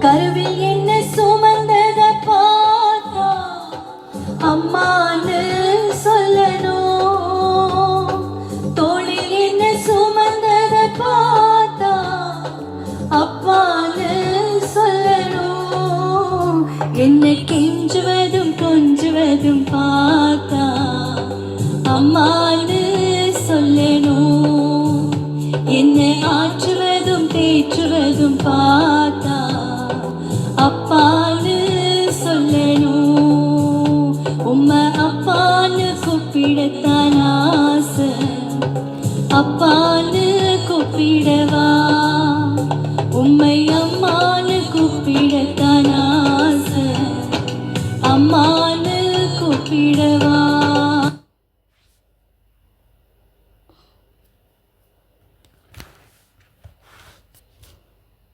கருவில் என்ன சுமந்தத பார்த்தா அம்மான்னு சொல்லணும். தோளில் என்ன சுமந்தத பார்த்தா அப்பான்னு சொல்லணும். என்ன கெஞ்சுவதும் கொஞ்சுவதும் பார்த்தா அம்மான்னு சொல்லணும். என்னை ஆற்றுவதும் தேற்றுவதும் பார்த்தா அப்பான்னு சொல்லணும். உம்மை அப்பான்னு கூப்பிடத்தான் ஆசை, அப்பான்னு கூப்பிடவா? உம்மை